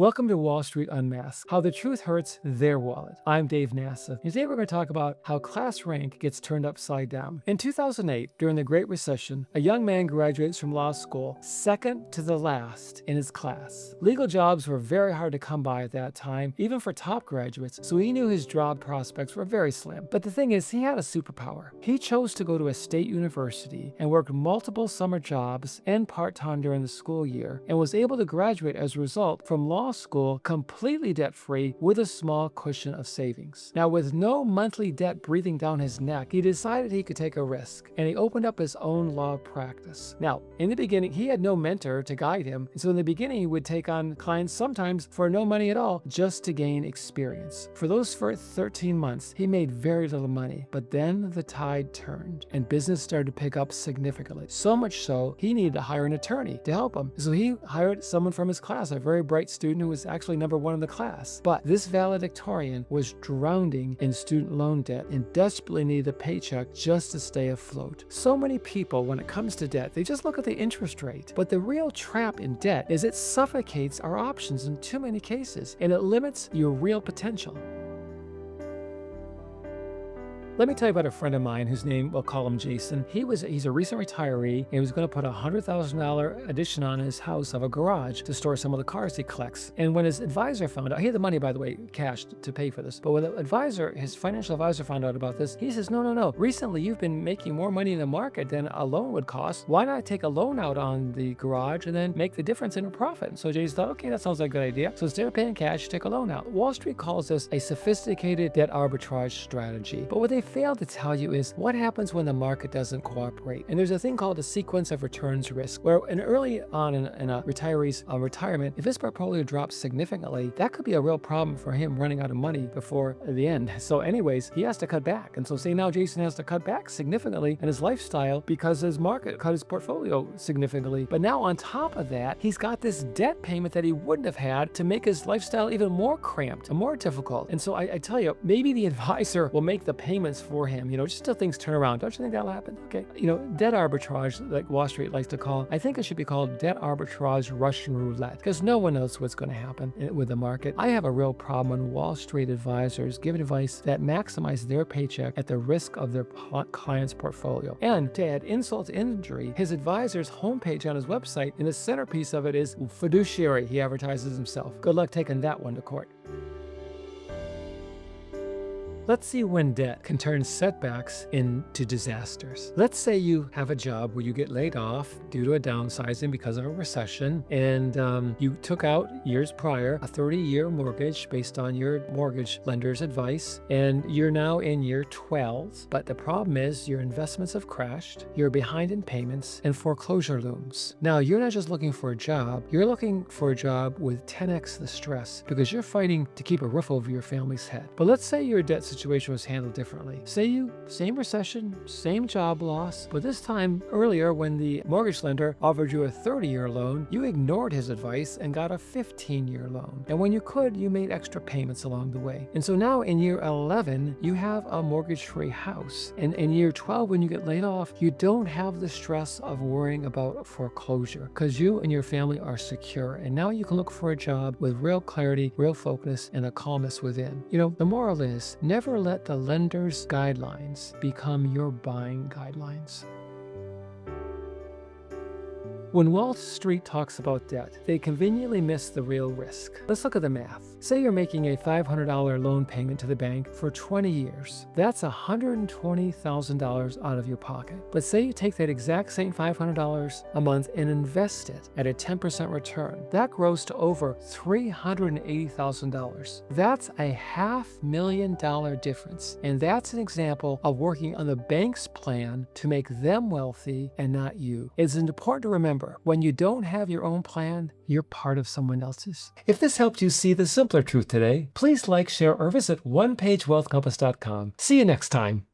Welcome to Wall Street Unmasked, how the truth hurts their wallet. I'm Dave Nassief. And today we're going to talk about how class rank gets turned upside down. In 2008, during the Great Recession, a young man graduates from law school second to the last in his class. Legal jobs were very hard to come by at that time, even for top graduates, so he knew his job prospects were very slim. But the thing is, he had a superpower. He chose to go to a state university and worked multiple summer jobs and part-time during the school year, and was able to graduate as a result from law school completely debt-free with a small cushion of savings. Now, with no monthly debt breathing down his neck, he decided he could take a risk, and he opened up his own law practice. Now, in the beginning, he had no mentor to guide him, so in the beginning, he would take on clients sometimes for no money at all, just to gain experience. For those first 13 months, he made very little money, but then the tide turned, and business started to pick up significantly. So much so, he needed to hire an attorney to help him. So he hired someone from his class, a very bright student who was actually number one in the class. But this valedictorian was drowning in student loan debt and desperately needed a paycheck just to stay afloat. So many people, when it comes to debt, they just look at the interest rate. But the real trap in debt is it suffocates our options in too many cases, and it limits your real potential. Let me tell you about a friend of mine whose name, we'll call him Jason. He's a recent retiree, and he was going to put a $100,000 addition on his house of a garage to store some of the cars he collects. And when his advisor found out, he had the money, by the way, cash to pay for this. But when his financial advisor found out about this, he says, no. Recently, you've been making more money in the market than a loan would cost. Why not take a loan out on the garage and then make the difference in a profit? So Jason thought, okay, that sounds like a good idea. So instead of paying cash, take a loan out. Wall Street calls this a sophisticated debt arbitrage strategy. But what they fail to tell you is what happens when the market doesn't cooperate. And there's a thing called a sequence of returns risk, where early on in a retiree's retirement, if his portfolio drops significantly, that could be a real problem for him running out of money before the end. So anyways, he has to cut back. And so say now Jason has to cut back significantly in his lifestyle because his market cut his portfolio significantly. But now on top of that, he's got this debt payment that he wouldn't have had to make his lifestyle even more cramped and more difficult. And so I tell you, maybe the advisor will make the payments for him, just till things turn around. Don't you think that'll happen? Okay. Debt arbitrage, like Wall Street likes to call, I think it should be called debt arbitrage Russian roulette, because no one knows what's going to happen with the market. I have a real problem when Wall Street advisors give advice that maximize their paycheck at the risk of their client's portfolio. And to add insult to injury, his advisor's homepage on his website, and the centerpiece of it is fiduciary. He advertises himself. Good luck taking that one to court. Let's see when debt can turn setbacks into disasters. Let's say you have a job where you get laid off due to a downsizing because of a recession, and you took out years prior a 30-year mortgage based on your mortgage lender's advice, and you're now in year 12. But the problem is your investments have crashed, you're behind in payments, and foreclosure looms. Now, you're not just looking for a job, you're looking for a job with 10x the stress because you're fighting to keep a roof over your family's head. But let's say your debt situation was handled differently. Same recession, same job loss, but this time earlier when the mortgage lender offered you a 30-year loan, you ignored his advice and got a 15-year loan. And when you could, you made extra payments along the way. And so now in year 11, you have a mortgage-free house. And in year 12, when you get laid off, you don't have the stress of worrying about foreclosure because you and your family are secure. And now you can look for a job with real clarity, real focus, and a calmness within. The moral is never let the lender's guidelines become your buying guidelines. When Wall Street talks about debt, they conveniently miss the real risk. Let's look at the math. Say you're making a $500 loan payment to the bank for 20 years. That's $120,000 out of your pocket. But say you take that exact same $500 a month and invest it at a 10% return. That grows to over $380,000. That's a $500,000 difference. And that's an example of working on the bank's plan to make them wealthy and not you. It's important to remember, when you don't have your own plan, you're part of someone else's. If this helped you see the simpler truth today, please like, share, or visit onepagewealthcompass.com. See you next time.